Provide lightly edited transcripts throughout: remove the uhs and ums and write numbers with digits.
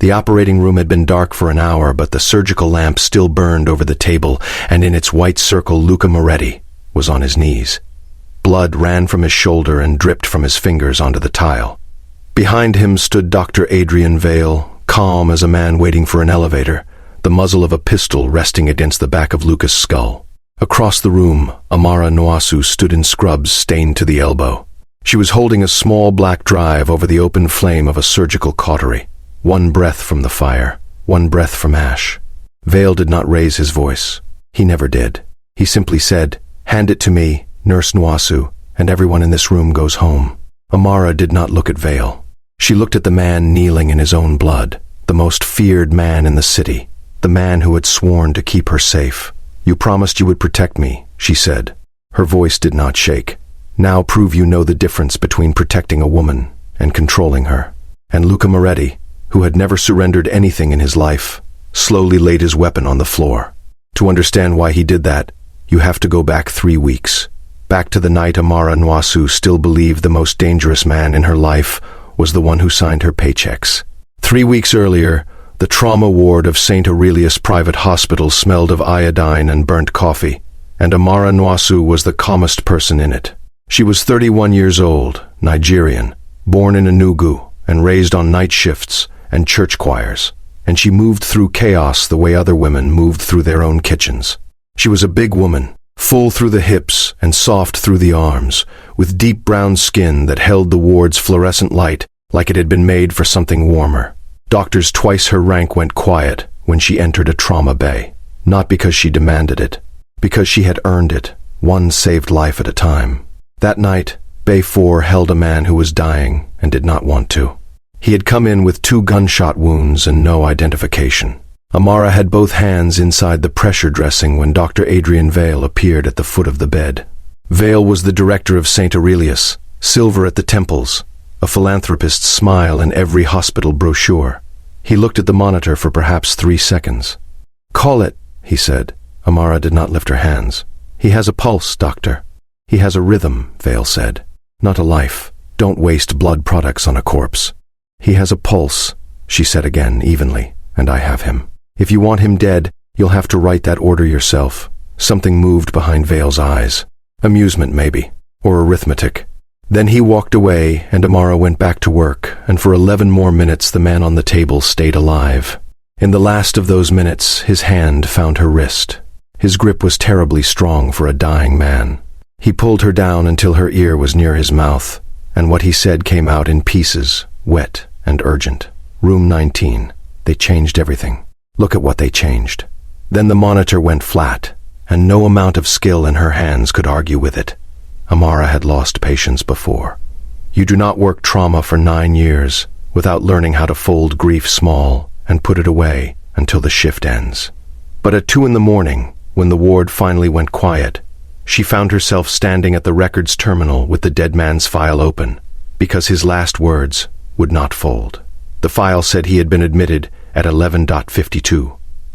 The operating room had been dark for an hour, but the surgical lamp still burned over the table, and in its white circle Luca Moretti was on his knees. Blood ran from his shoulder and dripped from his fingers onto the tile. Behind him stood Dr. Adrian Vale, calm as a man waiting for an elevator, the muzzle of a pistol resting against the back of Luca's skull. Across the room, Amara Nwosu stood in scrubs stained to the elbow. She was holding a small black drive over the open flame of a surgical cautery. One breath from the fire, one breath from ash. Vale did not raise his voice. He never did. He simply said, "Hand it to me, Nurse Nwosu, and everyone in this room goes home." Amara did not look at Vale. She looked at the man kneeling in his own blood, the most feared man in the city, the man who had sworn to keep her safe. "You promised you would protect me," she said. Her voice did not shake. "Now prove you know the difference between protecting a woman and controlling her." And Luca Moretti, who had never surrendered anything in his life, slowly laid his weapon on the floor. To understand why he did that, you have to go back 3 weeks. Back to the night Amara Nwosu still believed the most dangerous man in her life was the one who signed her paychecks. 3 weeks earlier, the trauma ward of St. Aurelius Private Hospital smelled of iodine and burnt coffee, and Amara Nwosu was the calmest person in it. She was 31 years old, Nigerian, born in Enugu and raised on night shifts and church choirs, and she moved through chaos the way other women moved through their own kitchens. She was a big woman, full through the hips and soft through the arms, with deep brown skin that held the ward's fluorescent light like it had been made for something warmer. Doctors twice her rank went quiet when she entered a trauma bay, not because she demanded it, because she had earned it, one saved life at a time. That night, Bay 4 held a man who was dying and did not want to. He had come in with 2 gunshot wounds and no identification. Amara had both hands inside the pressure dressing when Dr. Adrian Vale appeared at the foot of the bed. Vale was the director of St. Aurelius, silver at the temples, a philanthropist's smile in every hospital brochure. He looked at the monitor for perhaps 3 seconds. "Call it," he said. Amara did not lift her hands. "He has a pulse, doctor." "He has a rhythm," Vale said. "Not a life. Don't waste blood products on a corpse." "He has a pulse," she said again, evenly, "and I have him. If you want him dead, you'll have to write that order yourself." Something moved behind Vale's eyes. Amusement, maybe, or arithmetic. Then he walked away, and Amara went back to work, and for 11 more minutes the man on the table stayed alive. In the last of those minutes, his hand found her wrist. His grip was terribly strong for a dying man. He pulled her down until her ear was near his mouth, and what he said came out in pieces, wet and urgent. "Room 19. They changed everything. Look at what they changed." Then the monitor went flat, and no amount of skill in her hands could argue with it. Amara had lost patience before. You do not work trauma for 9 years without learning how to fold grief small and put it away until the shift ends. But at 2 in the morning, when the ward finally went quiet, she found herself standing at the records terminal with the dead man's file open, because his last words would not fold. The file said he had been admitted at 11:52.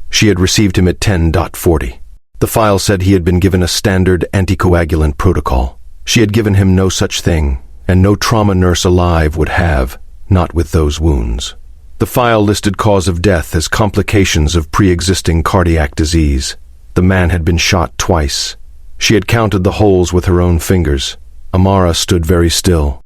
She had received him at 10:40. The file said he had been given a standard anticoagulant protocol. She had given him no such thing, and no trauma nurse alive would have, not with those wounds. The file listed cause of death as complications of pre-existing cardiac disease. The man had been shot twice. She had counted the holes with her own fingers. Amara stood very still.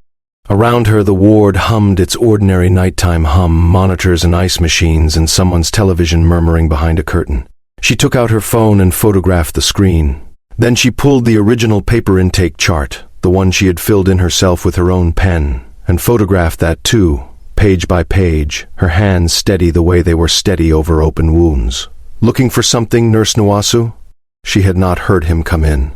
Around her the ward hummed its ordinary nighttime hum, monitors and ice machines and someone's television murmuring behind a curtain. She took out her phone and photographed the screen. Then she pulled the original paper intake chart, the one she had filled in herself with her own pen, and photographed that too, page by page, her hands steady the way they were steady over open wounds. "Looking for something, Nurse Nwosu?" She had not heard him come in.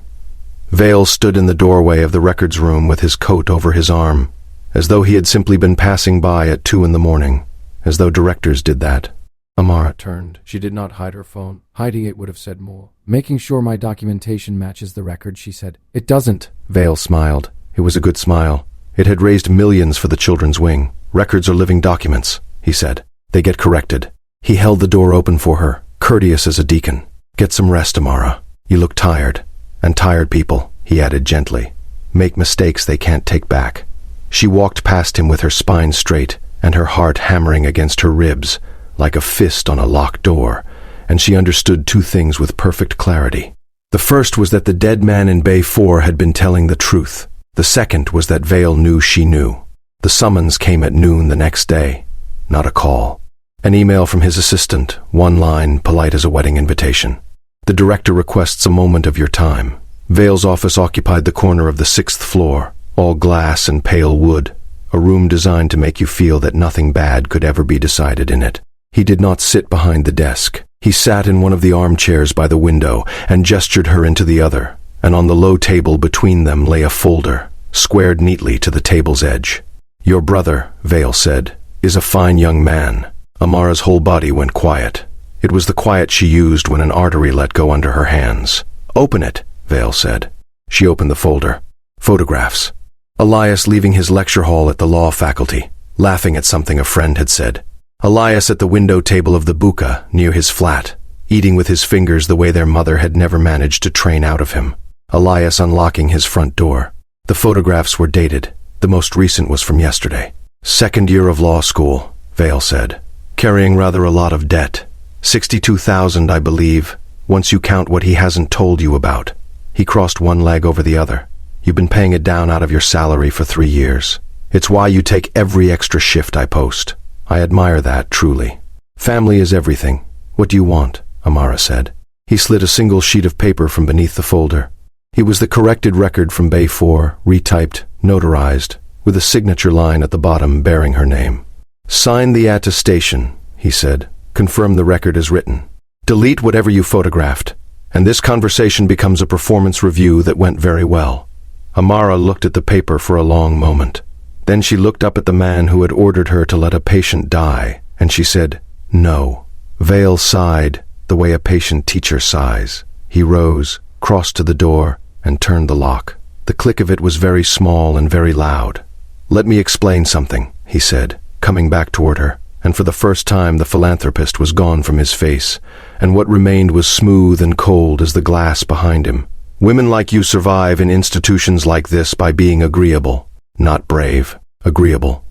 Vale stood in the doorway of the records room with his coat over his arm, as though he had simply been passing by at 2 in the morning, as though directors did that. Amara turned. She did not hide her phone. Hiding it would have said more. "Making sure my documentation matches the record," she said. "It doesn't." Vale smiled. It was a good smile. It had raised millions for the children's wing. "Records are living documents," he said. "They get corrected." He held the door open for her, courteous as a deacon. "Get some rest, Amara. You look tired. And tired people," he added gently, "make mistakes they can't take back." She walked past him with her spine straight and her heart hammering against her ribs, like a fist on a locked door, and she understood two things with perfect clarity. The first was that the dead man in Bay 4 had been telling the truth. The second was that Vale knew she knew. The summons came at noon the next day. Not a call. An email from his assistant, one line, polite as a wedding invitation. The director requests a moment of your time. Vale's office occupied the corner of the 6th floor, all glass and pale wood, a room designed to make you feel that nothing bad could ever be decided in it. He did not sit behind the desk. He sat in one of the armchairs by the window and gestured her into the other, and on the low table between them lay a folder, squared neatly to the table's edge. Your brother, Vale said, is a fine young man. Amara's whole body went quiet. It was the quiet she used when an artery let go under her hands. Open it, Vale said. She opened the folder. Photographs. Elias leaving his lecture hall at the law faculty, laughing at something a friend had said. Elias at the window table of the buka near his flat, eating with his fingers the way their mother had never managed to train out of him. Elias unlocking his front door. The photographs were dated. The most recent was from yesterday. 2nd year of law school, Vale said. Carrying rather a lot of debt. 62,000, I believe, once you count what he hasn't told you about. He crossed one leg over the other. You've been paying it down out of your salary for 3 years. It's why you take every extra shift I post. I admire that, truly. Family is everything. What do you want? Amara said. He slid a single sheet of paper from beneath the folder. It was the corrected record from Bay 4, retyped, notarized, with a signature line at the bottom bearing her name. Sign the attestation, he said. Confirm the record as written. Delete whatever you photographed, and this conversation becomes a performance review that went very well. Amara looked at the paper for a long moment. Then she looked up at the man who had ordered her to let a patient die, and she said, no. Vale sighed, the way a patient teacher sighs. He rose, crossed to the door, and turned the lock. The click of it was very small and very loud. Let me explain something, he said, coming back toward her, and for the first time the philanthropist was gone from his face, and what remained was smooth and cold as the glass behind him. Women like you survive in institutions like this by being agreeable. Not brave, agreeable.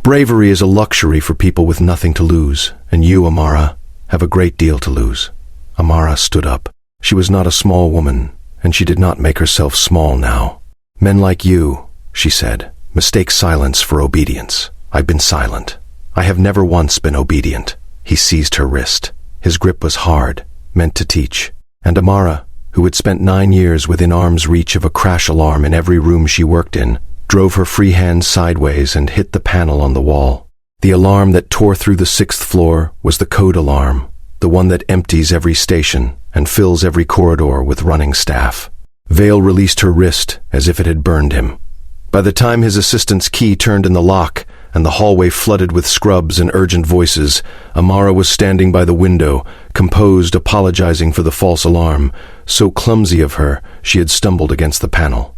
Bravery is a luxury for people with nothing to lose, and you, Amara, have a great deal to lose. Amara stood up. She was not a small woman, and she did not make herself small now. Men like you, she said, mistake silence for obedience. I've been silent. I have never once been obedient. He seized her wrist. His grip was hard, meant to teach. And Amara, who had spent 9 years within arm's reach of a crash alarm in every room she worked in, drove her free hand sideways and hit the panel on the wall. The alarm that tore through the 6th floor was the code alarm, the one that empties every station and fills every corridor with running staff. Vale released her wrist as if it had burned him. By the time his assistant's key turned in the lock and the hallway flooded with scrubs and urgent voices, Amara was standing by the window, composed, apologizing for the false alarm, so clumsy of her she had stumbled against the panel.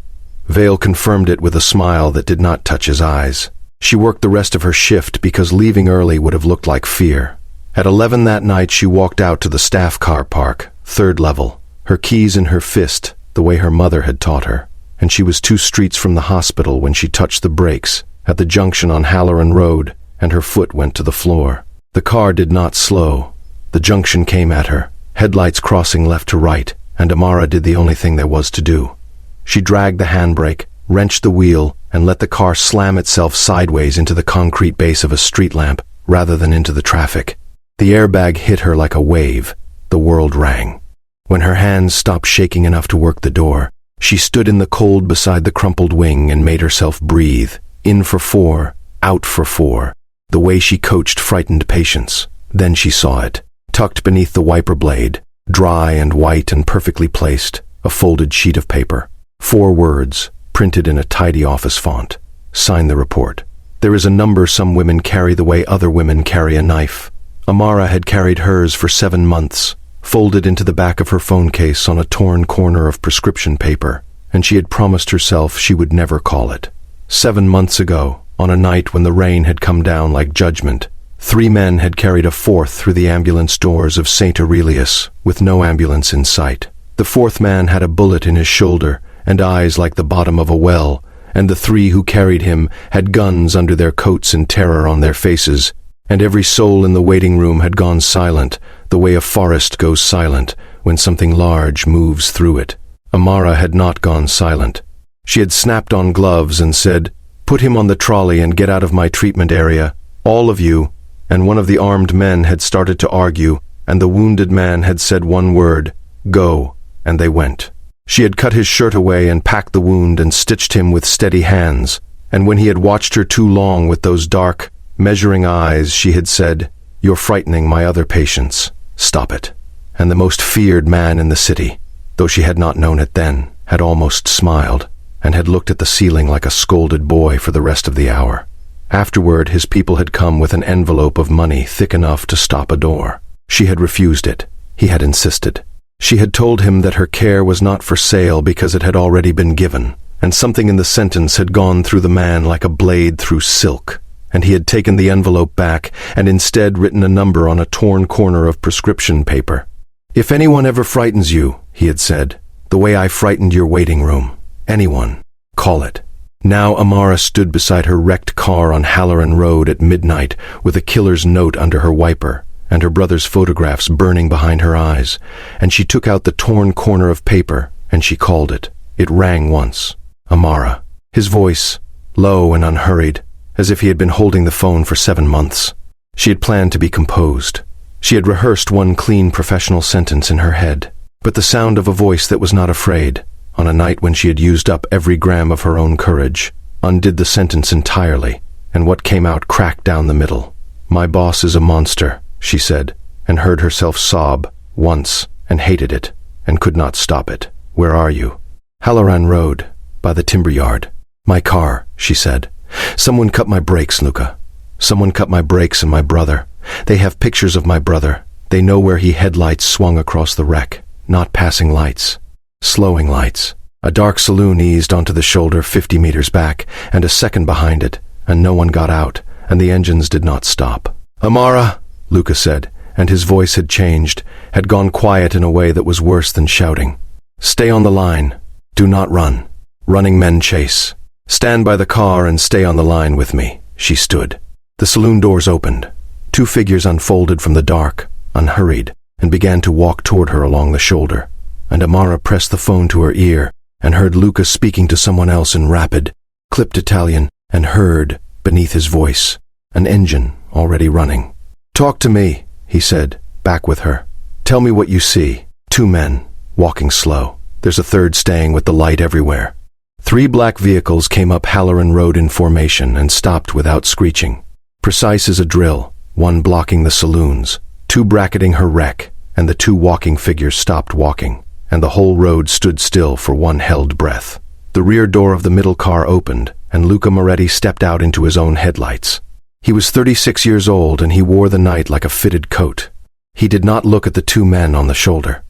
Vale confirmed it with a smile that did not touch his eyes. She worked the rest of her shift because leaving early would have looked like fear. At 11 that night she walked out to the staff car park, 3rd level, her keys in her fist, the way her mother had taught her, and she was 2 streets from the hospital when she touched the brakes at the junction on Halloran Road, and her foot went to the floor. The car did not slow. The junction came at her, headlights crossing left to right, and Amara did the only thing there was to do. She dragged the handbrake, wrenched the wheel, and let the car slam itself sideways into the concrete base of a street lamp rather than into the traffic. The airbag hit her like a wave. The world rang. When her hands stopped shaking enough to work the door, she stood in the cold beside the crumpled wing and made herself breathe. In for 4, out for 4, the way she coached frightened patients. Then she saw it, tucked beneath the wiper blade, dry and white and perfectly placed, a folded sheet of paper. 4 words, printed in a tidy office font. Sign the report. There is a number some women carry the way other women carry a knife. Amara had carried hers for 7 months, folded into the back of her phone case on a torn corner of prescription paper, and she had promised herself she would never call it. 7 months ago, on a night when the rain had come down like judgment, 3 men had carried a 4th through the ambulance doors of St. Aurelius, with no ambulance in sight. The 4th man had a bullet in his shoulder and eyes like the bottom of a well, and the 3 who carried him had guns under their coats and terror on their faces. and every soul in the waiting room had gone silent, the way a forest goes silent when something large moves through it. Amara had not gone silent. She had snapped on gloves and said, "Put him on the trolley and get out of my treatment area, all of you," and one of the armed men had started to argue, and the wounded man had said one word, "Go," and they went. She had cut his shirt away and packed the wound and stitched him with steady hands, and when he had watched her too long with those dark, measuring eyes, she had said, "You're frightening my other patients. Stop it." And the most feared man in the city, though she had not known it then, had almost smiled, and had looked at the ceiling like a scolded boy for the rest of the hour. Afterward, his people had come with an envelope of money thick enough to stop a door. She had refused it. He had insisted. She had told him that her care was not for sale because it had already been given, and something in the sentence had gone through the man like a blade through silk, and he had taken the envelope back and instead written a number on a torn corner of prescription paper. "If anyone ever frightens you," he had said, "the way I frightened your waiting room, anyone, call it." Now Amara stood beside her wrecked car on Halloran Road at midnight with a killer's note under her wiper and her brother's photographs burning behind her eyes, and she took out the torn corner of paper and she called it. It rang once. Amara. His voice, low and unhurried, as if he had been holding the phone for 7 months. She had planned to be composed. She had rehearsed one clean professional sentence in her head, but the sound of a voice that was not afraid, on a night when she had used up every gram of her own courage, undid the sentence entirely, and what came out cracked down the middle. "My boss is a monster," she said, and heard herself sob, once, and hated it, and could not stop it. "Where are you?" "Halloran Road, by the timber yard." "My car," she said. "Someone cut my brakes, Luca. Someone cut my brakes and my brother. They have pictures of my brother. They know where he headlights swung across the wreck, not passing lights. Slowing lights. A dark saloon eased onto the shoulder 50 meters back, and a second behind it, and no one got out, and the engines did not stop." "Amara," Luca said, and his voice had changed, had gone quiet in a way that was worse than shouting. "Stay on the line. Do not run. Running men chase. Stand by the car and stay on the line with me." She stood. The saloon doors opened. 2 figures unfolded from the dark, unhurried, and began to walk toward her along the shoulder, and Amara pressed the phone to her ear and heard Luca speaking to someone else in rapid, clipped Italian, and heard, beneath his voice, an engine already running. "Talk to me," he said, back with her. "Tell me what you see." 2 men, walking slow. There's a third staying with the light everywhere. 3 black vehicles came up Halloran Road in formation and stopped without screeching. Precise as a drill, 1 blocking the saloons, 2 bracketing her wreck, and the 2 walking figures stopped walking, and the whole road stood still for 1 held breath. The rear door of the middle car opened, and Luca Moretti stepped out into his own headlights. He was 36 years old, and he wore the night like a fitted coat. He did not look at the 2 men on the shoulder.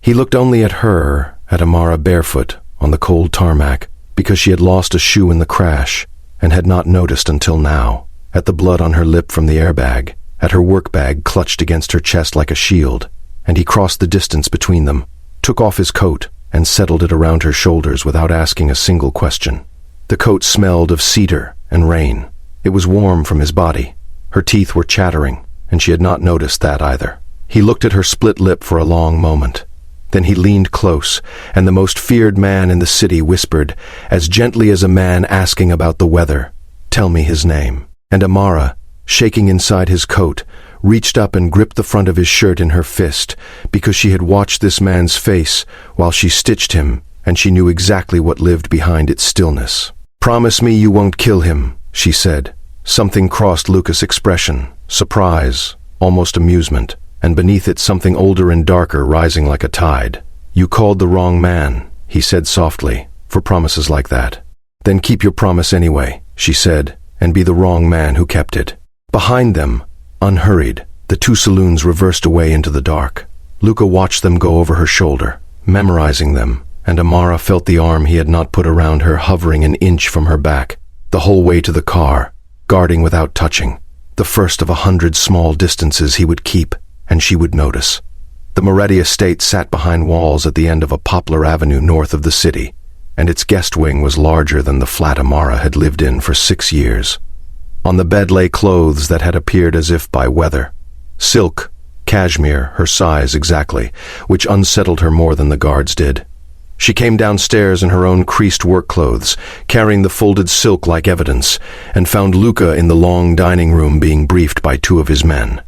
He looked only at her, at Amara barefoot, on the cold tarmac, because she had lost a shoe in the crash, and had not noticed until now, at the blood on her lip from the airbag, at her work bag clutched against her chest like a shield, and he crossed the distance between them, took off his coat, and settled it around her shoulders without asking a single question. The coat smelled of cedar and rain. It was warm from his body. Her teeth were chattering, and she had not noticed that either. He looked at her split lip for a long moment. Then he leaned close, and the most feared man in the city whispered, as gently as a man asking about the weather, "Tell me his name." And Amara, shaking inside his coat, reached up and gripped the front of his shirt in her fist, because she had watched this man's face while she stitched him, and she knew exactly what lived behind its stillness. "Promise me you won't kill him," she said. Something crossed Luca's expression, surprise, almost amusement, and beneath it something older and darker rising like a tide. "You called the wrong man," he said softly, "for promises like that." "Then keep your promise anyway," she said, "and be the wrong man who kept it." Behind them, unhurried, the 2 saloons reversed away into the dark. Luca watched them go over her shoulder, memorizing them, and Amara felt the arm he had not put around her hovering an inch from her back, the whole way to the car, guarding without touching, the first of 100 small distances he would keep, and she would notice. The Moretti estate sat behind walls at the end of a poplar avenue north of the city, and its guest wing was larger than the flat Amara had lived in for 6 years. On the bed lay clothes that had appeared as if by weather. Silk, cashmere, her size exactly, which unsettled her more than the guards did. She came downstairs in her own creased work clothes, carrying the folded silk like evidence, and found Luca in the long dining room being briefed by two of his men.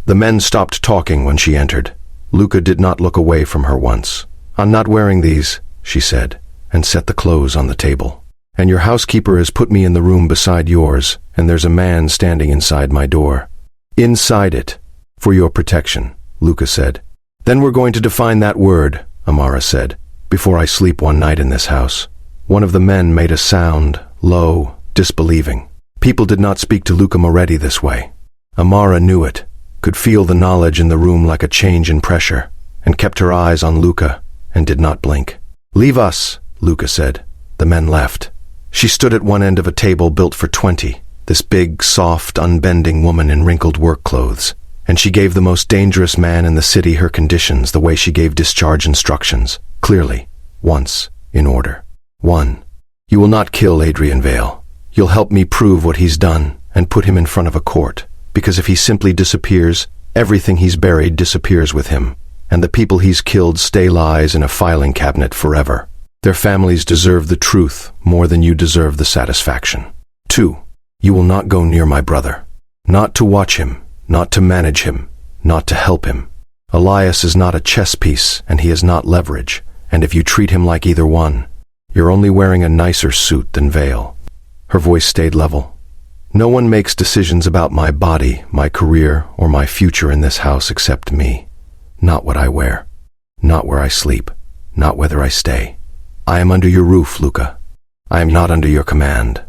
The men stopped talking when she entered. Luca did not look away from her once. "I'm not wearing these," she said, and set the clothes on the table. "And your housekeeper has put me in the room beside yours, and there's a man standing inside my door." "Inside it, for your protection," Luca said. "Then we're going to define that word," Amara said, "before I sleep one night in this house." One of the men made a sound, low, disbelieving. People did not speak to Luca Moretti this way. Amara knew it, could feel the knowledge in the room like a change in pressure, and kept her eyes on Luca, and did not blink. "Leave us," Luca said. The men left. She stood at one end of a table built for 20, this big, soft, unbending woman in wrinkled work clothes, and she gave the most dangerous man in the city her conditions the way she gave discharge instructions, clearly, once, in order. 1. You will not kill Adrian Vale. You'll help me prove what he's done and put him in front of a court, because if he simply disappears, everything he's buried disappears with him, and the people he's killed stay lies in a filing cabinet forever. Their families deserve the truth more than you deserve the satisfaction. 2. You will not go near my brother. Not to watch him, not to manage him, not to help him. Elias is not a chess piece, and he is not leverage, and if you treat him like either one, you're only wearing a nicer suit than Vale. Her voice stayed level. No one makes decisions about my body, my career, or my future in this house except me. Not what I wear, not where I sleep, not whether I stay. I am under your roof, Luca. I am not under your command.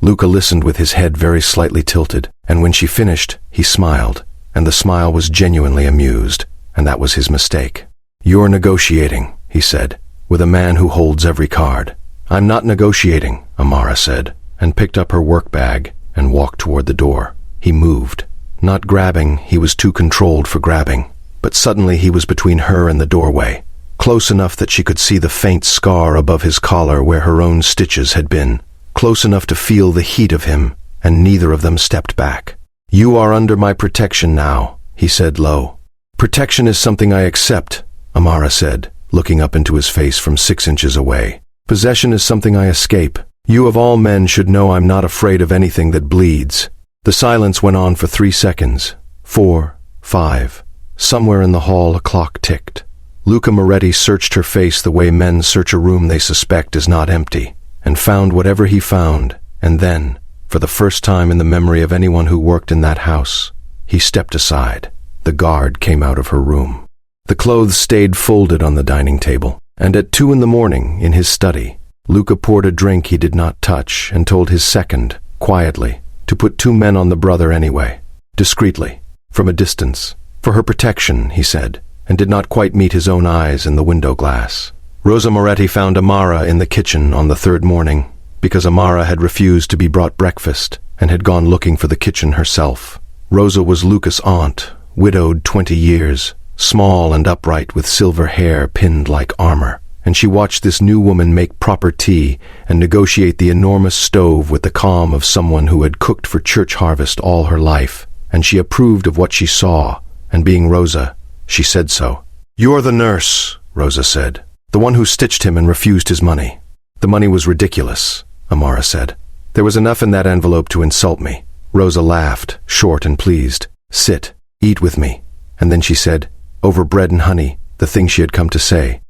Luca listened with his head very slightly tilted, and when she finished, he smiled, and the smile was genuinely amused, and that was his mistake. "You're negotiating," he said, "with a man who holds every card." "I'm not negotiating," Amara said, and picked up her work bag and walked toward the door. He moved. Not grabbing, he was too controlled for grabbing, but suddenly he was between her and the doorway, close enough that she could see the faint scar above his collar where her own stitches had been, close enough to feel the heat of him, and neither of them stepped back. "You are under my protection now," he said low. "Protection is something I accept," Amara said, looking up into his face from 6 inches away. "Possession is something I escape. You of all men should know I'm not afraid of anything that bleeds." The silence went on for 3 seconds. 4, 5. Somewhere in the hall a clock ticked. Luca Moretti searched her face the way men search a room they suspect is not empty, and found whatever he found, and then, for the first time in the memory of anyone who worked in that house, he stepped aside. The guard came out of her room. The clothes stayed folded on the dining table, and at 2 in the morning, in his study, Luca poured a drink he did not touch and told his second, quietly, to put 2 men on the brother anyway, discreetly, from a distance, for her protection, he said, and did not quite meet his own eyes in the window glass. Rosa Moretti found Amara in the kitchen on the 3rd morning, because Amara had refused to be brought breakfast and had gone looking for the kitchen herself. Rosa was Luca's aunt, widowed 20 years, small and upright with silver hair pinned like armor, and she watched this new woman make proper tea and negotiate the enormous stove with the calm of someone who had cooked for church harvest all her life, and she approved of what she saw, and being Rosa, she said so. "You're the nurse," Rosa said, "the one who stitched him and refused his money." "The money was ridiculous," Amara said. "There was enough in that envelope to insult me." Rosa laughed, short and pleased. "Sit, eat with me." And then she said, over bread and honey, the thing she had come to say.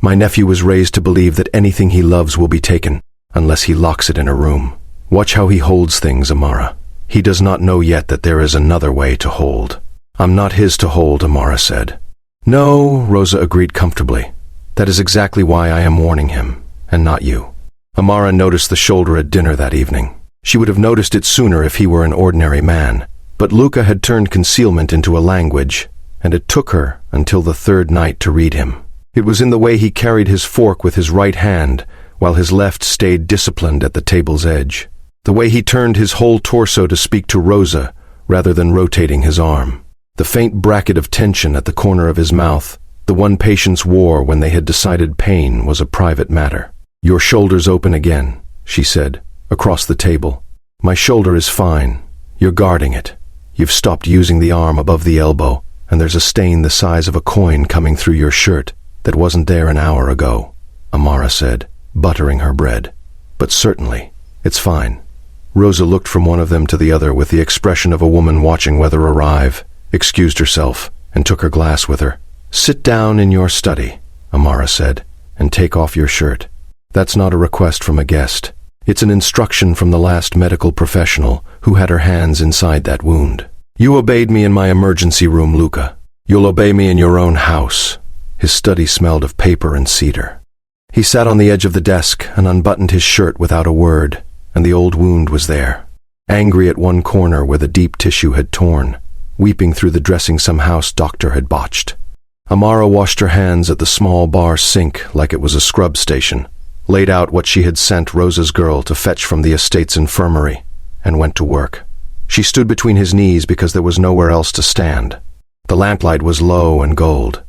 "My nephew was raised to believe that anything he loves will be taken, unless he locks it in a room. Watch how he holds things, Amara. He does not know yet that there is another way to hold." "I'm not his to hold," Amara said. "No," Rosa agreed comfortably. "That is exactly why I am warning him, and not you." Amara noticed the shoulder at dinner that evening. She would have noticed it sooner if he were an ordinary man, but Luca had turned concealment into a language, and it took her until the 3rd night to read him. It was in the way he carried his fork with his right hand, while his left stayed disciplined at the table's edge. The way he turned his whole torso to speak to Rosa, rather than rotating his arm. The faint bracket of tension at the corner of his mouth, the one patients wore when they had decided pain was a private matter. "Your shoulders open again," she said, across the table. "My shoulder is fine. You're guarding it. You've stopped using the arm above the elbow, and there's a stain the size of a coin coming through your shirt that wasn't there an hour ago," Amara said, buttering her bread. "But certainly, it's fine." Rosa looked from one of them to the other with the expression of a woman watching weather arrive, excused herself, and took her glass with her. "Sit down in your study," Amara said, "and take off your shirt. That's not a request from a guest. It's an instruction from the last medical professional who had her hands inside that wound. You obeyed me in my emergency room, Luca. You'll obey me in your own house." His study smelled of paper and cedar. He sat on the edge of the desk and unbuttoned his shirt without a word, and the old wound was there, angry at one corner where the deep tissue had torn, weeping through the dressing some house doctor had botched. Amara washed her hands at the small bar sink like it was a scrub station, laid out what she had sent Rosa's girl to fetch from the estate's infirmary, and went to work. She stood between his knees because there was nowhere else to stand. The lamplight was low and gold.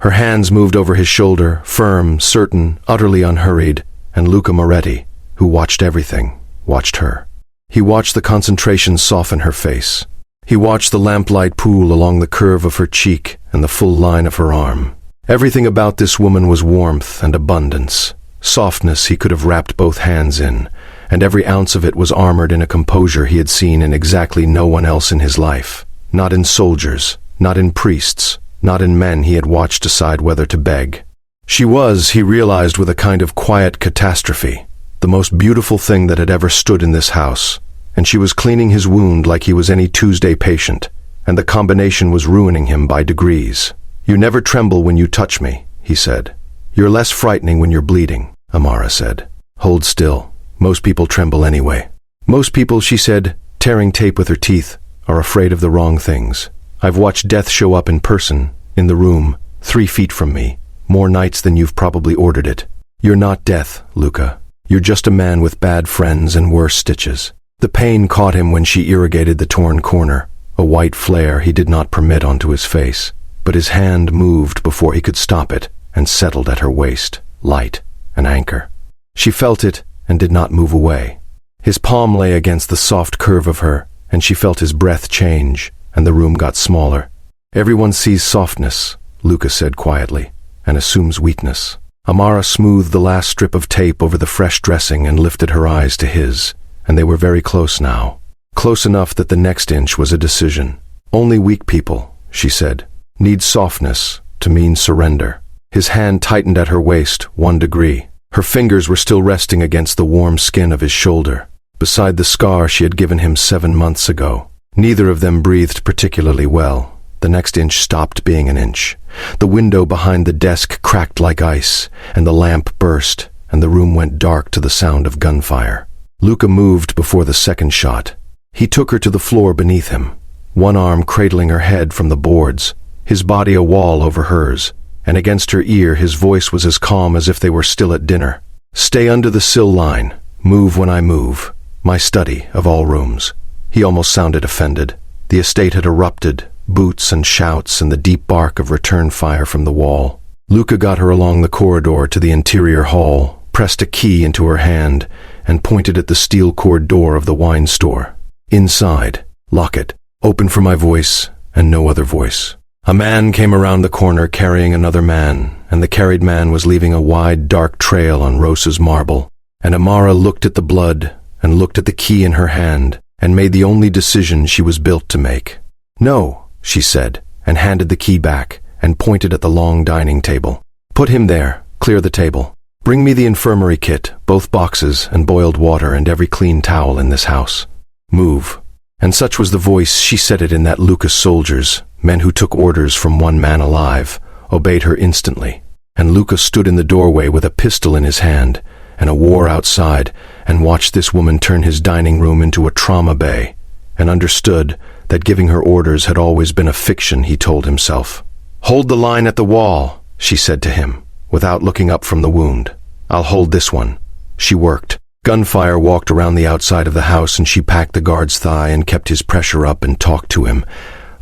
Her hands moved over his shoulder, firm, certain, utterly unhurried, and Luca Moretti, who watched everything, watched her. He watched the concentration soften her face. He watched the lamplight pool along the curve of her cheek and the full line of her arm. Everything about this woman was warmth and abundance, softness he could have wrapped both hands in, and every ounce of it was armored in a composure he had seen in exactly no one else in his life. Not in soldiers, not in priests, not in men he had watched decide whether to beg. She was, he realized with a kind of quiet catastrophe, the most beautiful thing that had ever stood in this house, and she was cleaning his wound like he was any Tuesday patient, and the combination was ruining him by degrees. "You never tremble when you touch me," he said. "You're less frightening when you're bleeding," Amara said. "Hold still. Most people tremble anyway." "Most people," she said, tearing tape with her teeth, "are afraid of the wrong things. I've watched death show up in person, in the room, 3 feet from me, more nights than you've probably ordered it. You're not death, Luca. You're just a man with bad friends and worse stitches." The pain caught him when she irrigated the torn corner, a white flare he did not permit onto his face, but his hand moved before he could stop it and settled at her waist, light, an anchor. She felt it and did not move away. His palm lay against the soft curve of her, and she felt his breath change, and the room got smaller. "Everyone sees softness," Luca said quietly, "and assumes weakness." Amara smoothed the last strip of tape over the fresh dressing and lifted her eyes to his, and they were very close now. Close enough that the next inch was a decision. "Only weak people," she said, "need softness to mean surrender." His hand tightened at her waist 1 degree. Her fingers were still resting against the warm skin of his shoulder, beside the scar she had given him 7 months ago. Neither of them breathed particularly well. The next inch stopped being an inch. The window behind the desk cracked like ice, and the lamp burst, and the room went dark to the sound of gunfire. Luca moved before the second shot. He took her to the floor beneath him, one arm cradling her head from the boards, his body a wall over hers, and against her ear his voice was as calm as if they were still at dinner. "Stay under the sill line. Move when I move. My study, of all rooms." He almost sounded offended. The estate had erupted, boots and shouts and the deep bark of return fire from the wall. Luca got her along the corridor to the interior hall, pressed a key into her hand, and pointed at the steel-cord door of the wine store. "Inside. Lock it. Open for my voice and no other voice." A man came around the corner carrying another man, and the carried man was leaving a wide, dark trail on Rosa's marble. And Amara looked at the blood and looked at the key in her hand and made the only decision she was built to make. "No," she said, and handed the key back and pointed at the long dining table. "Put him there. Clear the table. Bring me the infirmary kit, both boxes and boiled water and every clean towel in this house. Move." And such was the voice she said it in that Lucas soldiers, men who took orders from one man alive, obeyed her instantly. And Lucas stood in the doorway with a pistol in his hand and a war outside and watched this woman turn his dining room into a trauma bay, and understood that giving her orders had always been a fiction, he told himself. "Hold the line at the wall," she said to him, without looking up from the wound. "I'll hold this one." She worked. Gunfire walked around the outside of the house, and she packed the guard's thigh and kept his pressure up and talked to him,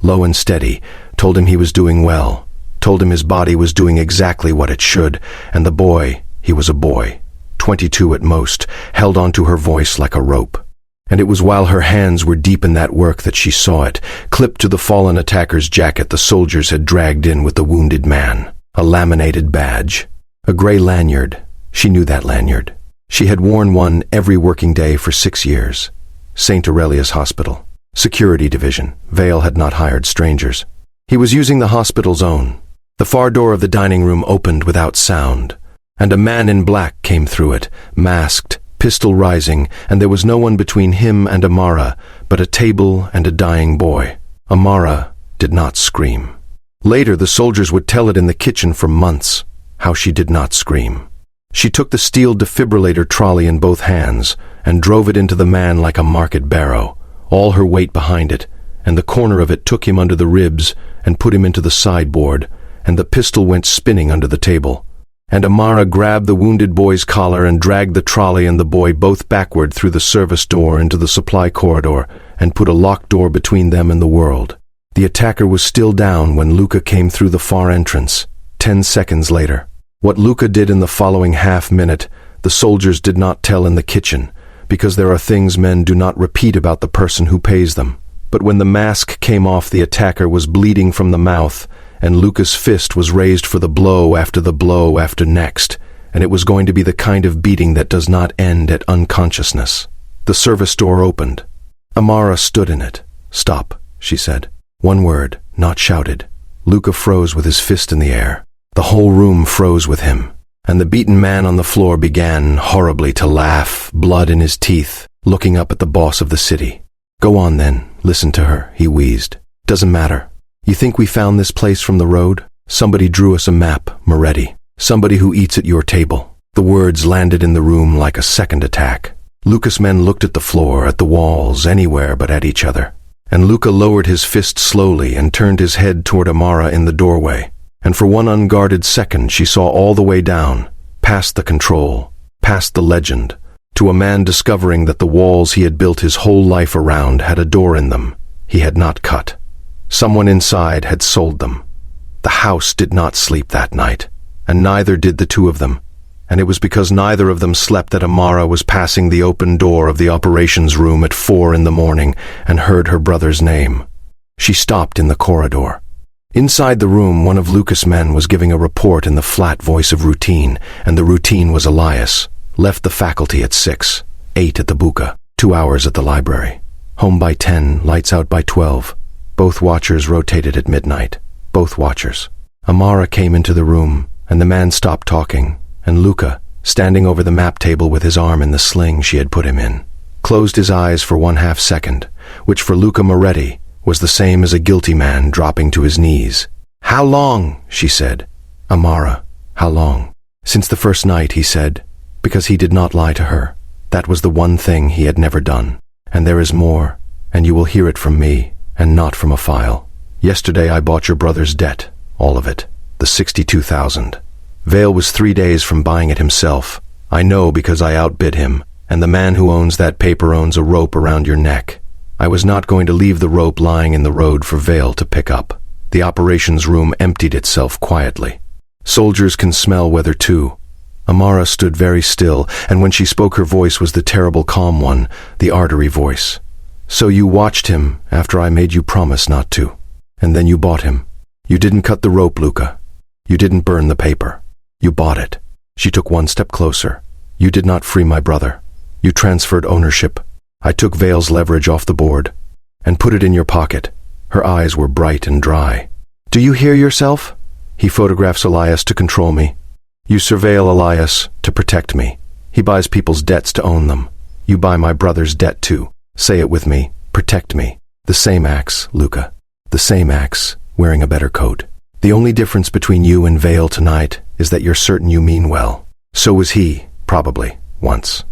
low and steady, told him he was doing well, told him his body was doing exactly what it should, and the boy, he was a boy, 22 at most, held onto her voice like a rope. And it was while her hands were deep in that work that she saw it, clipped to the fallen attacker's jacket the soldiers had dragged in with the wounded man. A laminated badge. A gray lanyard. She knew that lanyard. She had worn one every working day for 6 years. St. Aurelius Hospital. Security Division. Vale had not hired strangers. He was using the hospital's own. The far door of the dining room opened without sound, and a man in black came through it, masked, pistol rising, and there was no one between him and Amara but a table and a dying boy. Amara did not scream. Later the soldiers would tell it in the kitchen for months, how she did not scream. She took the steel defibrillator trolley in both hands and drove it into the man like a market barrow, all her weight behind it, and the corner of it took him under the ribs and put him into the sideboard, and the pistol went spinning under the table. And Amara grabbed the wounded boy's collar and dragged the trolley and the boy both backward through the service door into the supply corridor and put a locked door between them and the world. The attacker was still down when Luca came through the far entrance, 10 seconds later. What Luca did in the following half-minute, the soldiers did not tell in the kitchen, because there are things men do not repeat about the person who pays them. But when the mask came off, the attacker was bleeding from the mouth, and Luca's fist was raised for the blow after next, and it was going to be the kind of beating that does not end at unconsciousness. The service door opened. Amara stood in it. "Stop," she said. One word, not shouted. Luca froze with his fist in the air. The whole room froze with him, and the beaten man on the floor began horribly to laugh, blood in his teeth, looking up at the boss of the city. "Go on then, listen to her," he wheezed. "Doesn't matter. You think we found this place from the road? Somebody drew us a map, Moretti. Somebody who eats at your table." The words landed in the room like a second attack. Luca's men looked at the floor, at the walls, anywhere but at each other. And Luca lowered his fist slowly and turned his head toward Amara in the doorway. And for one unguarded second she saw all the way down, past the control, past the legend, to a man discovering that the walls he had built his whole life around had a door in them he had not cut. Someone inside had sold them. The house did not sleep that night, and neither did the two of them, and it was because neither of them slept that Amara was passing the open door of the operations room at 4 in the morning and heard her brother's name. She stopped in the corridor. Inside the room, one of Luca's men was giving a report in the flat voice of routine, and the routine was Elias. Left the faculty at 6, 8 at the Buca, 2 hours at the library. Home by 10, lights out by 12. Both watchers rotated at midnight. Both watchers. Amara came into the room, and the man stopped talking, and Luca, standing over the map table with his arm in the sling she had put him in, closed his eyes for 1/2 second, which for Luca Moretti was the same as a guilty man dropping to his knees. "How long?" she said. "Amara, how long?" "Since the first night," he said, because he did not lie to her. That was the one thing he had never done. "And there is more, and you will hear it from me, and not from a file. Yesterday I bought your brother's debt, all of it, the 62,000. Vale was 3 days from buying it himself. I know because I outbid him, and the man who owns that paper owns a rope around your neck. I was not going to leave the rope lying in the road for Vale to pick up." The operations room emptied itself quietly. Soldiers can smell weather too. Amara stood very still, and when she spoke her voice was the terrible calm one, the artery voice. "So you watched him after I made you promise not to, and then you bought him. You didn't cut the rope, Luca. You didn't burn the paper. You bought it." She took one step closer. "You did not free my brother. You transferred ownership. I took Vale's leverage off the board and put it in your pocket." Her eyes were bright and dry. "Do you hear yourself? He photographs Elias to control me. You surveil Elias to protect me. He buys people's debts to own them. You buy my brother's debt too. Say it with me. Protect me. The same axe, Luca. The same axe, wearing a better coat. The only difference between you and Vale tonight is that you're certain you mean well. So was he, probably, once."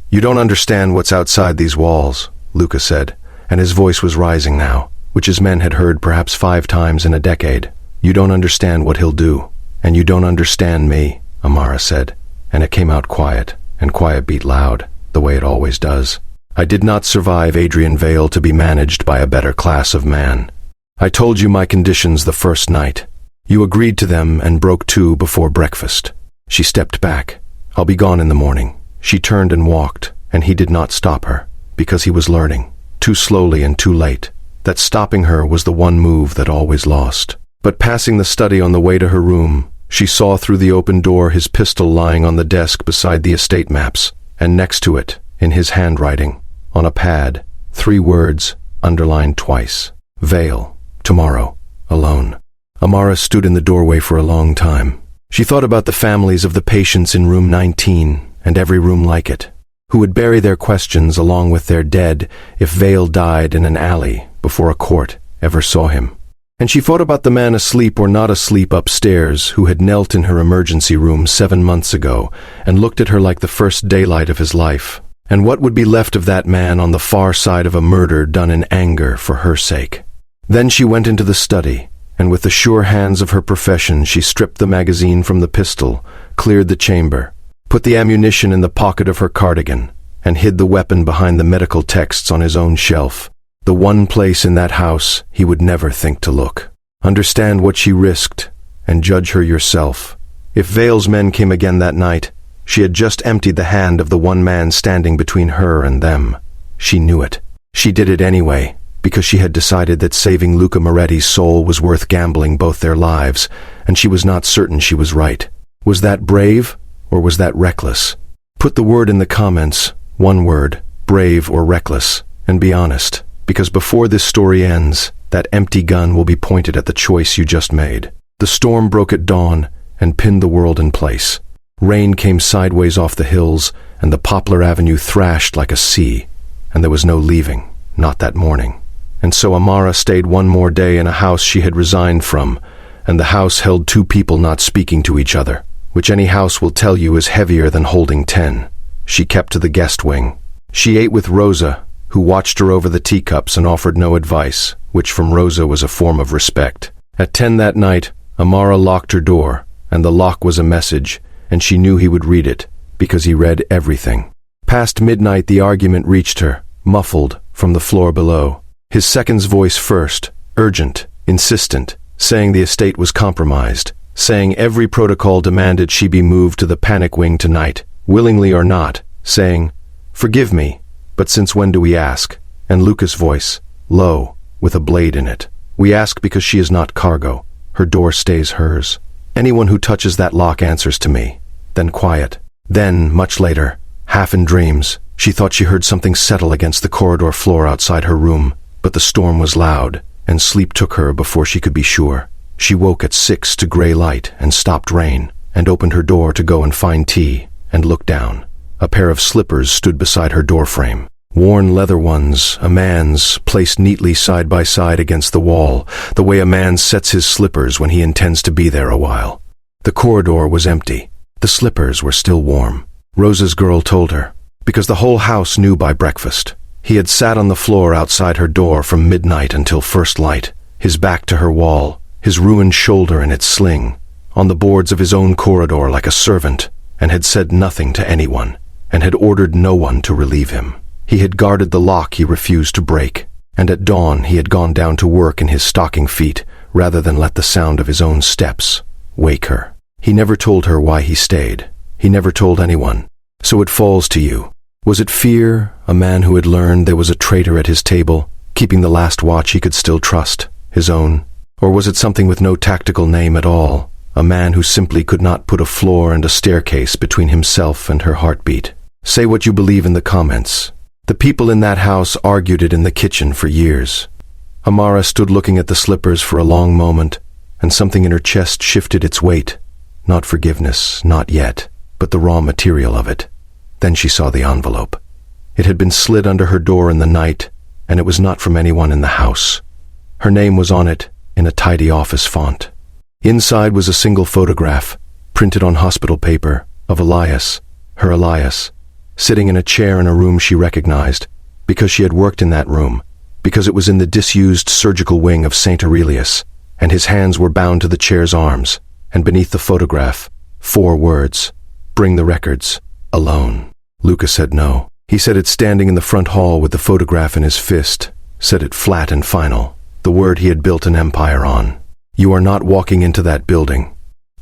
"You don't understand what's outside these walls," Luca said, and his voice was rising now, which his men had heard perhaps 5 times in a decade. "You don't understand what he'll do, and you don't understand me," Amara said, and it came out quiet, and quiet beat loud, the way it always does. "I did not survive Adrian Vale to be managed by a better class of man. I told you my conditions the first night. You agreed to them and broke 2 before breakfast." She stepped back. "I'll be gone in the morning." She turned and walked, and he did not stop her. because he was learning, too slowly and too late, that stopping her was the one move that always lost. But passing the study on the way to her room, she saw through the open door his pistol lying on the desk beside the estate maps, and next to it, in his handwriting, on a pad, 3 words, underlined twice. Vale, tomorrow, alone. Amara stood in the doorway for a long time. She thought about the families of the patients in room 19 and every room like it, who would bury their questions along with their dead if Vale died in an alley before a court ever saw him. And she thought about the man asleep or not asleep upstairs who had knelt in her emergency room 7 months ago and looked at her like the first daylight of his life. And what would be left of that man on the far side of a murder done in anger for her sake? Then she went into the study, and with the sure hands of her profession she stripped the magazine from the pistol, cleared the chamber, put the ammunition in the pocket of her cardigan, and hid the weapon behind the medical texts on his own shelf, the one place in that house he would never think to look. Understand what she risked, and judge her yourself. If Vale's men came again that night, she had just emptied the hand of the one man standing between her and them. She knew it. She did it anyway, because she had decided that saving Luca Moretti's soul was worth gambling both their lives, and she was not certain she was right. Was that brave, or was that reckless? Put the word in the comments, one word, brave or reckless, and be honest, because before this story ends, that empty gun will be pointed at the choice you just made. The storm broke at dawn and pinned the world in place. Rain came sideways off the hills, and the Poplar Avenue thrashed like a sea, and there was no leaving, not that morning. And so Amara stayed one more day in a house she had resigned from, and the house held 2 people not speaking to each other, which any house will tell you is heavier than holding 10. She kept to the guest wing. She ate with Rosa, who watched her over the teacups and offered no advice, which from Rosa was a form of respect. At 10 that night, Amara locked her door, and the lock was a message, and she knew he would read it, because he read everything. Past midnight the argument reached her, muffled, from the floor below. His second's voice first, urgent, insistent, saying the estate was compromised, saying every protocol demanded she be moved to the panic wing tonight, willingly or not, saying, "Forgive me, but since when do we ask?" And Luca's voice, low, with a blade in it. "We ask because she is not cargo. Her door stays hers. Anyone who touches that lock answers to me." Then quiet. Then, much later, half in dreams, she thought she heard something settle against the corridor floor outside her room, but the storm was loud, and sleep took her before she could be sure. She woke at 6 to gray light and stopped rain, and opened her door to go and find tea, and looked down. A pair of slippers stood beside her doorframe. Worn leather ones, a man's, placed neatly side by side against the wall, the way a man sets his slippers when he intends to be there a while. The corridor was empty. The slippers were still warm. Rosa's girl told her, because the whole house knew by breakfast. He had sat on the floor outside her door from midnight until first light, his back to her wall, his ruined shoulder in its sling, on the boards of his own corridor like a servant, and had said nothing to anyone, and had ordered no one to relieve him. He had guarded the lock he refused to break, and at dawn he had gone down to work in his stocking feet rather than let the sound of his own steps wake her. He never told her why he stayed. He never told anyone. So it falls to you. Was it fear, a man who had learned there was a traitor at his table, keeping the last watch he could still trust, his own? Or was it something with no tactical name at all, a man who simply could not put a floor and a staircase between himself and her heartbeat? Say what you believe in the comments. The people in that house argued it in the kitchen for years. Amara stood looking at the slippers for a long moment, and something in her chest shifted its weight. Not forgiveness, not yet, but the raw material of it. Then she saw the envelope. It had been slid under her door in the night, and it was not from anyone in the house. Her name was on it, in a tidy office font. Inside was a single photograph, printed on hospital paper, of Elias, her Elias, sitting in a chair in a room she recognized, because she had worked in that room, because it was in the disused surgical wing of St. Aurelius, and his hands were bound to the chair's arms, and beneath the photograph, 4 words, "Bring the records, alone." Luca said no. He said it standing in the front hall with the photograph in his fist, said it flat and final, the word he had built an empire on. "You are not walking into that building.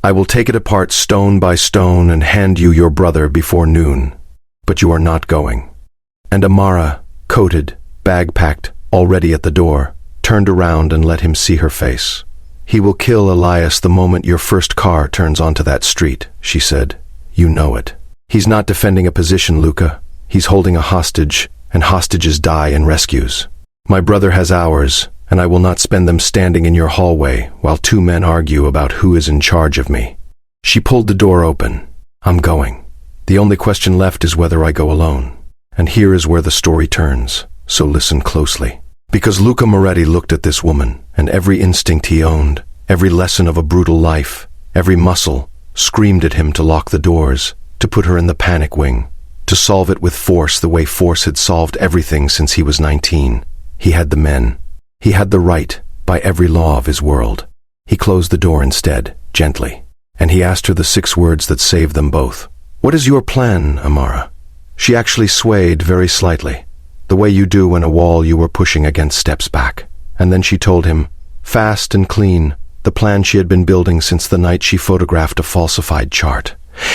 I will take it apart stone by stone and hand you your brother before noon. But you are not going." And Amara, coated, bag packed, already at the door, turned around and let him see her face. "He will kill Elias the moment your first car turns onto that street," she said. "You know it. He's not defending a position, Luca. He's holding a hostage, and hostages die in rescues. My brother has ours, and I will not spend them standing in your hallway while two men argue about who is in charge of me." She pulled the door open. "I'm going. The only question left is whether I go alone. And here is where the story turns, so listen closely." Because Luca Moretti looked at this woman, and every instinct he owned, every lesson of a brutal life, every muscle, screamed at him to lock the doors, to put her in the panic wing, to solve it with force the way force had solved everything since he was 19. He had the men. He had the right, by every law of his world. He closed the door instead, gently, and he asked her the 6 words that saved them both. "What is your plan, Amara?" She actually swayed very slightly, the way you do when a wall you were pushing against steps back. And then she told him, fast and clean, the plan she had been building since the night she photographed a falsified chart.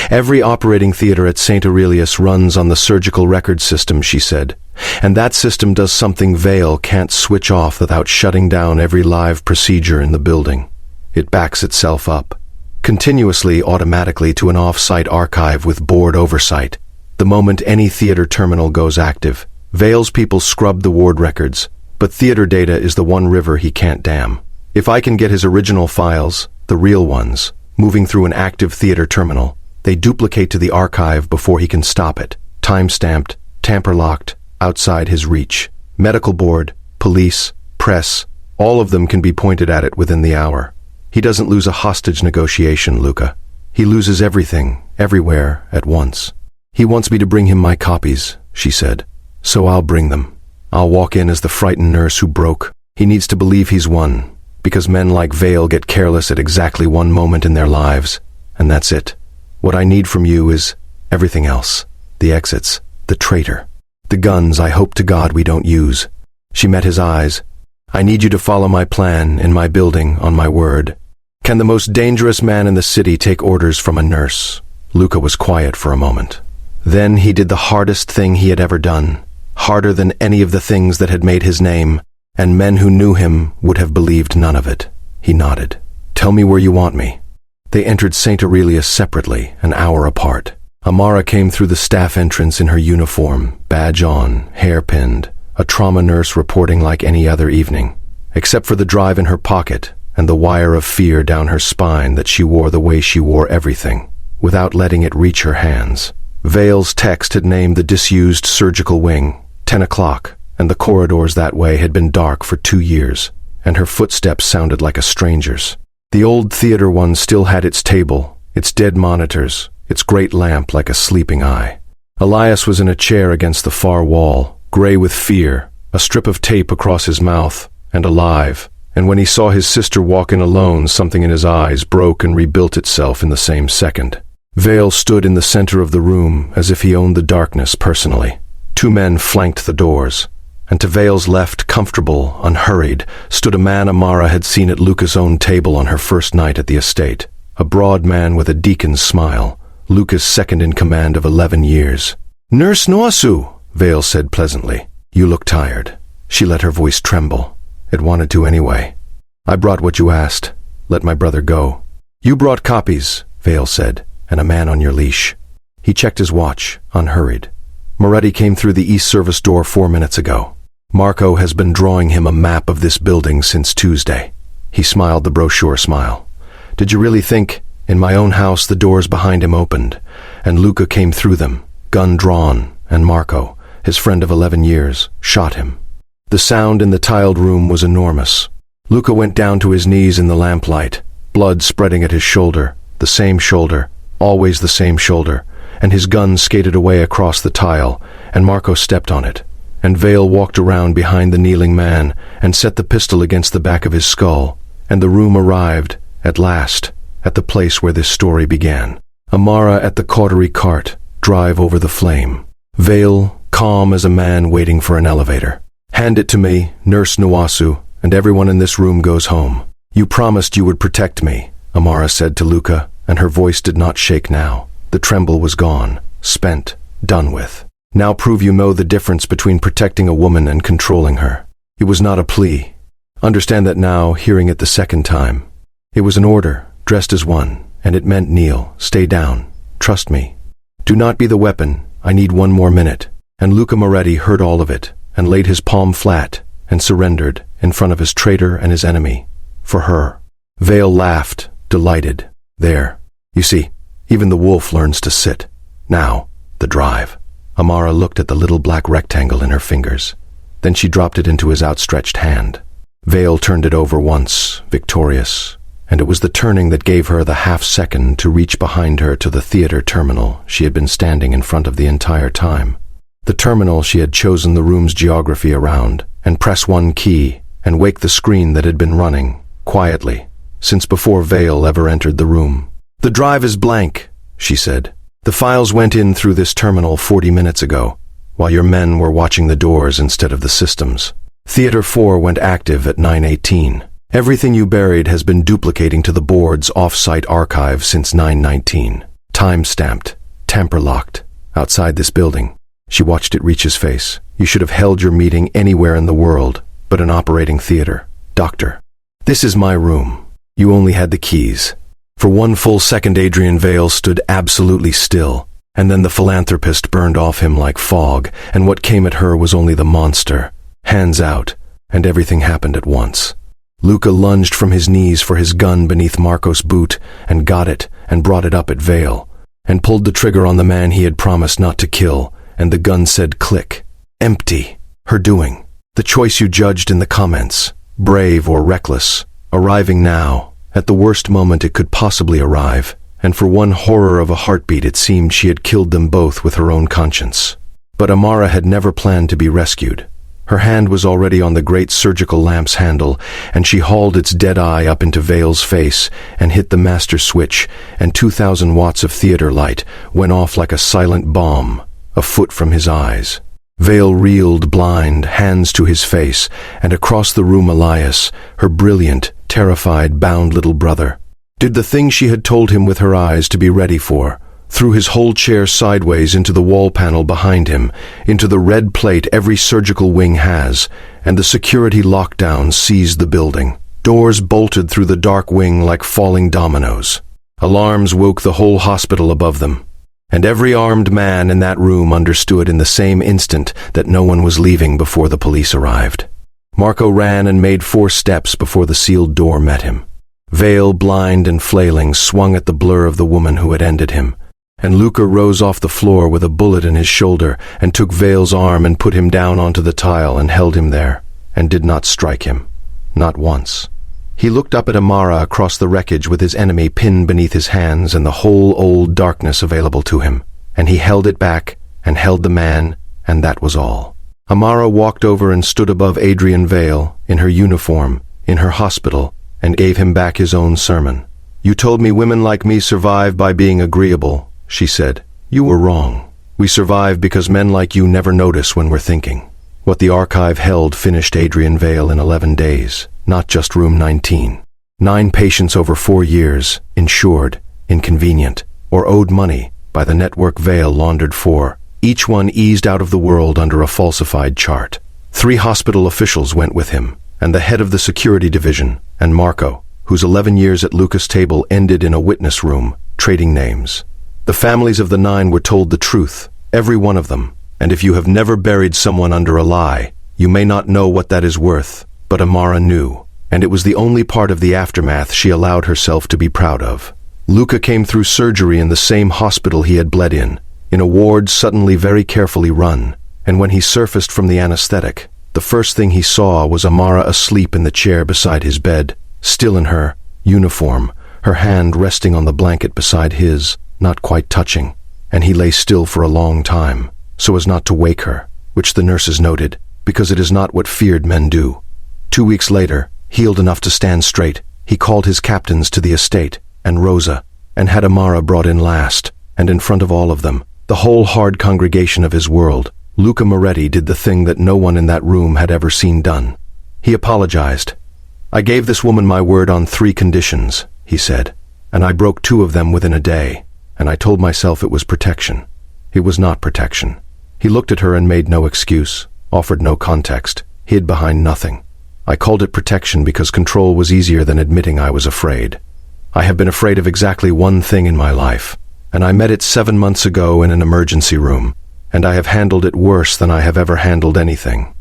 "Every operating theater at St. Aurelius runs on the surgical record system," she said. "And that system does something Vale can't switch off without shutting down every live procedure in the building. It backs itself up, continuously, automatically to an off-site archive with board oversight. The moment any theater terminal goes active, Vale's people scrub the ward records, but theater data is the one river he can't dam. If I can get his original files, the real ones, moving through an active theater terminal, they duplicate to the archive before he can stop it, time-stamped, tamper-locked, outside his reach. Medical board, police, press, all of them can be pointed at it within the hour. He doesn't lose a hostage negotiation, Luca. He loses everything, everywhere, at once. He wants me to bring him my copies," she said. "So I'll bring them. I'll walk in as the frightened nurse who broke. He needs to believe he's won, because men like Vale get careless at exactly one moment in their lives, and that's it. What I need from you is everything else. The exits, the traitor, the guns I hope to God we don't use." She met his eyes. "I need you to follow my plan in my building, on my word. Can the most dangerous man in the city take orders from a nurse?" Luca was quiet for a moment. Then he did the hardest thing he had ever done, harder than any of the things that had made his name, and men who knew him would have believed none of it. He nodded. "Tell me where you want me." They entered St. Aurelius separately, an hour apart. Amara came through the staff entrance in her uniform, badge on, hair pinned, a trauma nurse reporting like any other evening, except for the drive in her pocket and the wire of fear down her spine that she wore the way she wore everything, without letting it reach her hands. Vale's text had named the disused surgical wing, 10 o'clock, and the corridors that way had been dark for 2 years, and her footsteps sounded like a stranger's. The old theater one still had its table, its dead monitors, its great lamp like a sleeping eye. Elias was in a chair against the far wall, gray with fear, a strip of tape across his mouth, and alive, and when he saw his sister walk in alone, something in his eyes broke and rebuilt itself in the same second. Vale stood in the center of the room as if he owned the darkness personally. 2 men flanked the doors, and to Vale's left, comfortable, unhurried, stood a man Amara had seen at Luca's own table on her first night at the estate, a broad man with a deacon's smile, Luca's second in command of 11 years. "Nurse Nwosu," Vale said pleasantly. "You look tired." She let her voice tremble. It wanted to anyway. "I brought what you asked. Let my brother go." "You brought copies," Vale said, "and a man on your leash." He checked his watch, unhurried. "Moretti came through the east service door 4 minutes ago. Marco has been drawing him a map of this building since Tuesday." He smiled the brochure smile. "Did you really think, in my own house the doors behind him opened, and Luca came through them, gun drawn, and Marco, his friend of 11 years, shot him?" The sound in the tiled room was enormous. Luca went down to his knees in the lamplight, blood spreading at his shoulder, the same shoulder, always the same shoulder, and his gun skated away across the tile, and Marco stepped on it, and Vale walked around behind the kneeling man and set the pistol against the back of his skull, and the room arrived, at last, at the place where this story began. Amara at the cautery cart, drive over the flame. Vale, calm as a man waiting for an elevator. "Hand it to me, Nurse Nwosu, and everyone in this room goes home. You promised you would protect me," Amara said to Luca, and her voice did not shake now. The tremble was gone, spent, done with. Now prove you know the difference between protecting a woman and controlling her. It was not a plea. Understand that now, hearing it the second time. It was an order, dressed as one, and it meant kneel, stay down, trust me. Do not be the weapon, I need one more minute. And Luca Moretti heard all of it, and laid his palm flat, and surrendered, in front of his traitor and his enemy. For her. Vale laughed, delighted. There. You see, even the wolf learns to sit. Now, the drive. Amara looked at the little black rectangle in her fingers. Then she dropped it into his outstretched hand. Vale turned it over once, victorious, and it was the turning that gave her the half-second to reach behind her to the theater terminal she had been standing in front of the entire time. The terminal she had chosen the room's geography around, and press one key, and wake the screen that had been running, quietly, since before Vale ever entered the room. The drive is blank, she said. The files went in through this terminal 40 minutes ago, while your men were watching the doors instead of the systems. Theater 4 went active at 9:18. Everything you buried has been duplicating to the board's off-site archive since 9:19. Time-stamped, tamper-locked, outside this building. She watched it reach his face. You should have held your meeting anywhere in the world, but an operating theater. Doctor. This is my room. You only had the keys. For one full second Adrian Vale stood absolutely still, and then the philanthropist burned off him like fog, and what came at her was only the monster. Hands out, and everything happened at once. Luca lunged from his knees for his gun beneath Marco's boot, and got it, and brought it up at Vale, and pulled the trigger on the man he had promised not to kill, and the gun said click. Empty. Her doing. The choice you judged in the comments. Brave or reckless. Arriving now, at the worst moment it could possibly arrive, and for one horror of a heartbeat it seemed she had killed them both with her own conscience. But Amara had never planned to be rescued. Her hand was already on the great surgical lamp's handle, and she hauled its dead eye up into Vale's face and hit the master switch, and 2,000 watts of theater light went off like a silent bomb, a foot from his eyes. Vale reeled blind, hands to his face, and across the room Elias, her brilliant, terrified, bound little brother, did the thing she had told him with her eyes to be ready for, threw his whole chair sideways into the wall panel behind him, into the red plate every surgical wing has, and the security lockdown seized the building. Doors bolted through the dark wing like falling dominoes. Alarms woke the whole hospital above them. And every armed man in that room understood in the same instant that no one was leaving before the police arrived. Marco ran and made 4 steps before the sealed door met him. Vale, blind and flailing, swung at the blur of the woman who had ended him, and Luca rose off the floor with a bullet in his shoulder and took Vale's arm and put him down onto the tile and held him there, and did not strike him. Not once. He looked up at Amara across the wreckage with his enemy pinned beneath his hands and the whole old darkness available to him, and he held it back and held the man, and that was all. Amara walked over and stood above Adrian Vale, in her uniform, in her hospital, and gave him back his own sermon. You told me women like me survive by being agreeable, she said. You were wrong. We survive because men like you never notice when we're thinking. What the archive held finished Adrian Vale in 11 days. Not just room 19. 9 patients over 4 years, insured, inconvenient, or owed money by the network Vale laundered for. Each one eased out of the world under a falsified chart. 3 hospital officials went with him, and the head of the security division, and Marco, whose 11 years at Luca's table ended in a witness room, trading names. The families of the 9 were told the truth, every one of them, and if you have never buried someone under a lie, you may not know what that is worth. But Amara knew, and it was the only part of the aftermath she allowed herself to be proud of. Luca came through surgery in the same hospital he had bled in a ward suddenly very carefully run, and when he surfaced from the anesthetic, the first thing he saw was Amara asleep in the chair beside his bed, still in her uniform, her hand resting on the blanket beside his, not quite touching, and he lay still for a long time, so as not to wake her, which the nurses noted, because it is not what feared men do. 2 weeks later, healed enough to stand straight, he called his captains to the estate, and Rosa, and had Amara brought in last, and in front of all of them, the whole hard congregation of his world, Luca Moretti did the thing that no one in that room had ever seen done. He apologized. I gave this woman my word on 3 conditions, he said, and I broke 2 of them within a day, and I told myself it was protection. It was not protection. He looked at her and made no excuse, offered no context, hid behind nothing. I called it protection because control was easier than admitting I was afraid. I have been afraid of exactly one thing in my life, and I met it 7 months ago in an emergency room, and I have handled it worse than I have ever handled anything.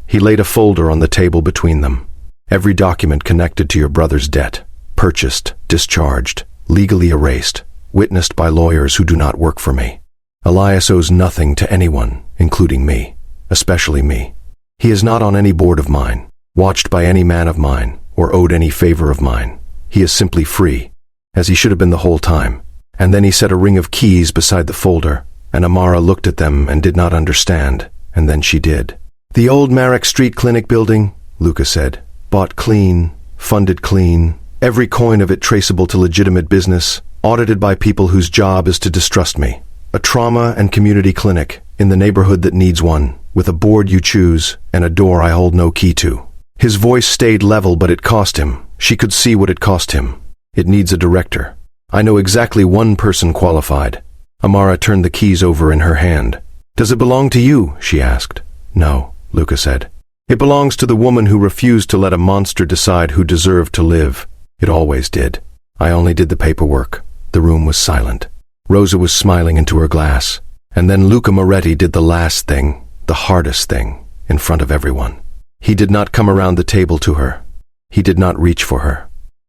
He laid a folder on the table between them. Every document connected to your brother's debt, purchased, discharged, legally erased, witnessed by lawyers who do not work for me. Elias owes nothing to anyone, including me, especially me. He is not on any board of mine, watched by any man of mine, or owed any favor of mine. He is simply free, as he should have been the whole time. And then he set a ring of keys beside the folder, and Amara looked at them and did not understand, and then she did. "The old Marek Street Clinic building," Luca said. "Bought clean, funded clean, every coin of it traceable to legitimate business, audited by people whose job is to distrust me. A trauma and community clinic, in the neighborhood that needs one, with a board you choose, and a door I hold no key to." His voice stayed level, but it cost him. She could see what it cost him. "It needs a director. I know exactly one person qualified." Amara turned the keys over in her hand. "Does it belong to you?" she asked. "No," Luca said. "It belongs to the woman who refused to let a monster decide who deserved to live. It always did. I only did the paperwork." The room was silent. Rosa was smiling into her glass. And then Luca Moretti did the last thing, the hardest thing, in front of everyone. He did not come around the table to her. He did not reach for her.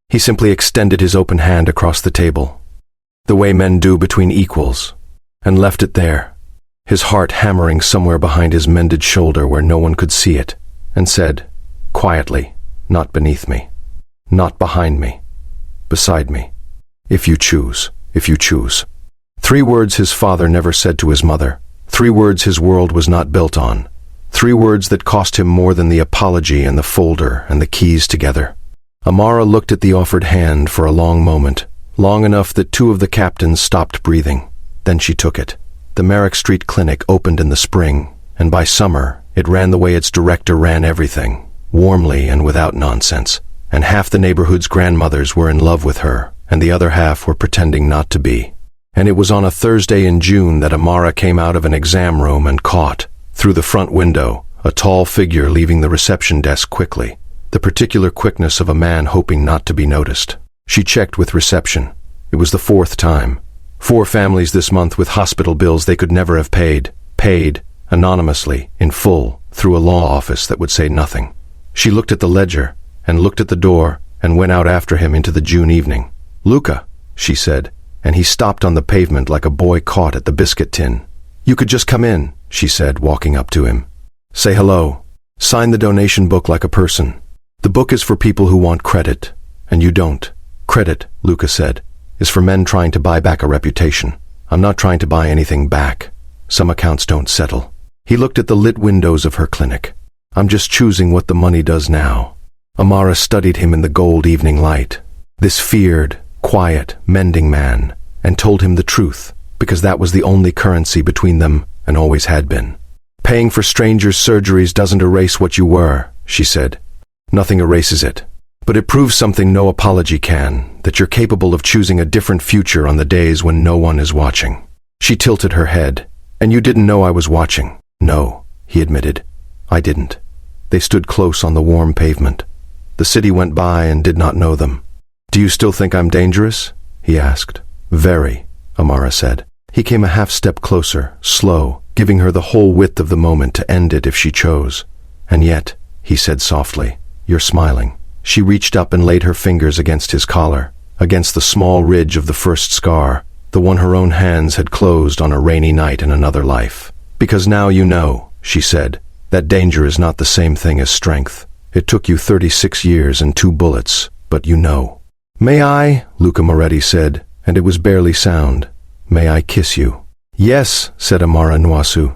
He simply extended his open hand across the table, the way men do between equals, and left it there, his heart hammering somewhere behind his mended shoulder where no one could see it, and said, quietly, not beneath me, not behind me, beside me, "If you choose, if you choose." 3 words his father never said to his mother, 3 words his world was not built on, 3 words that cost him more than the apology and the folder and the keys together. Amara looked at the offered hand for a long moment, long enough that 2 of the captains stopped breathing. Then she took it. The Marek Street Clinic opened in the spring, and by summer it ran the way its director ran everything, warmly and without nonsense, and half the neighborhood's grandmothers were in love with her, and the other half were pretending not to be. And it was on a Thursday in June that Amara came out of an exam room and caught, through the front window, a tall figure leaving the reception desk quickly, the particular quickness of a man hoping not to be noticed. She checked with reception. It was the 4th time. 4 families this month with hospital bills they could never have paid, anonymously, in full, through a law office that would say nothing. She looked at the ledger, and looked at the door, and went out after him into the June evening. "Luca," she said, and he stopped on the pavement like a boy caught at the biscuit tin. "You could just come in," she said, walking up to him. "Say hello. Sign the donation book like a person. The book is for people who want credit, and you don't. Credit," Luca said, "is for men trying to buy back a reputation. I'm not trying to buy anything back. Some accounts don't settle." He looked at the lit windows of her clinic. "I'm just choosing what the money does now." Amara studied him in the gold evening light, this feared, quiet, mending man, and told him the truth, because that was the only currency between them and always had been. "Paying for strangers' surgeries doesn't erase what you were," she said. "Nothing erases it. But it proves something no apology can, that you're capable of choosing a different future on the days when no one is watching." She tilted her head. "And you didn't know I was watching?" "No," he admitted. "I didn't." They stood close on the warm pavement. The city went by and did not know them. "Do you still think I'm dangerous?" he asked. "Very," Amara said. He came a half step closer, slow, giving her the whole width of the moment to end it if she chose. "And yet," he said softly, "you're smiling." She reached up and laid her fingers against his collar, against the small ridge of the first scar, the one her own hands had closed on a rainy night in another life. "Because now you know," she said, "that danger is not the same thing as strength. It took you 36 years and 2 bullets, but you know." "May I?" Luca Moretti said, and it was barely sound. "May I kiss you?" "Yes," said Amara Nwosu.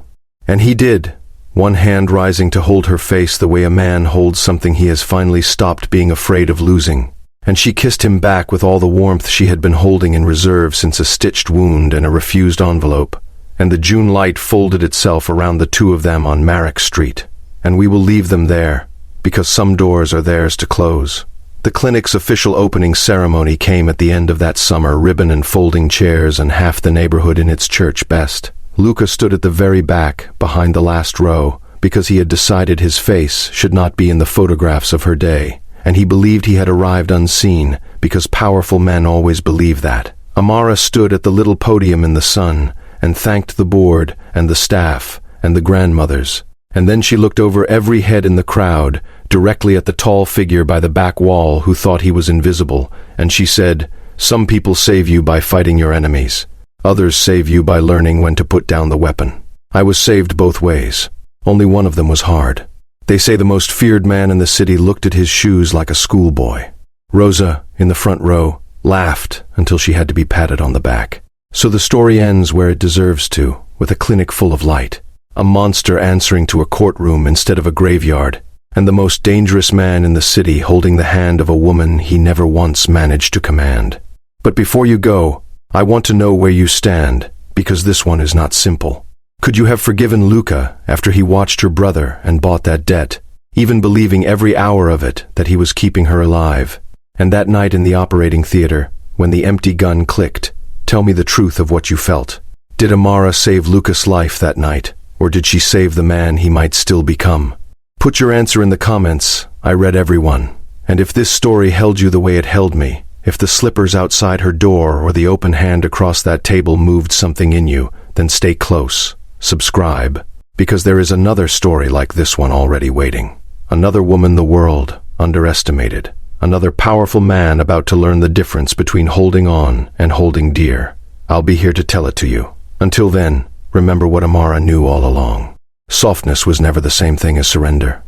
And he did, one hand rising to hold her face the way a man holds something he has finally stopped being afraid of losing. And she kissed him back with all the warmth she had been holding in reserve since a stitched wound and a refused envelope. And the June light folded itself around the 2 of them on Marek Street. And we will leave them there, because some doors are theirs to close. The clinic's official opening ceremony came at the end of that summer, ribbon and folding chairs and half the neighborhood in its church best. Luca stood at the very back, behind the last row, because he had decided his face should not be in the photographs of her day, and he believed he had arrived unseen, because powerful men always believe that. Amara stood at the little podium in the sun, and thanked the board, and the staff, and the grandmothers. And then she looked over every head in the crowd, directly at the tall figure by the back wall who thought he was invisible, and she said, "Some people save you by fighting your enemies. Others save you by learning when to put down the weapon. I was saved both ways. Only one of them was hard. They say the most feared man in the city looked at his shoes like a schoolboy." Rosa, in the front row, laughed until she had to be patted on the back. So the story ends where it deserves to, with a clinic full of light, a monster answering to a courtroom instead of a graveyard, and the most dangerous man in the city holding the hand of a woman he never once managed to command. But before you go, I want to know where you stand, because this one is not simple. Could you have forgiven Luca after he watched her brother and bought that debt, even believing every hour of it that he was keeping her alive? And that night in the operating theater, when the empty gun clicked, tell me the truth of what you felt. Did Amara save Luca's life that night, or did she save the man he might still become? Put your answer in the comments. I read every one. And if this story held you the way it held me, if the slippers outside her door or the open hand across that table moved something in you, then stay close. Subscribe, because there is another story like this one already waiting. Another woman the world underestimated. Another powerful man about to learn the difference between holding on and holding dear. I'll be here to tell it to you. Until then, remember what Amara knew all along. Softness was never the same thing as surrender.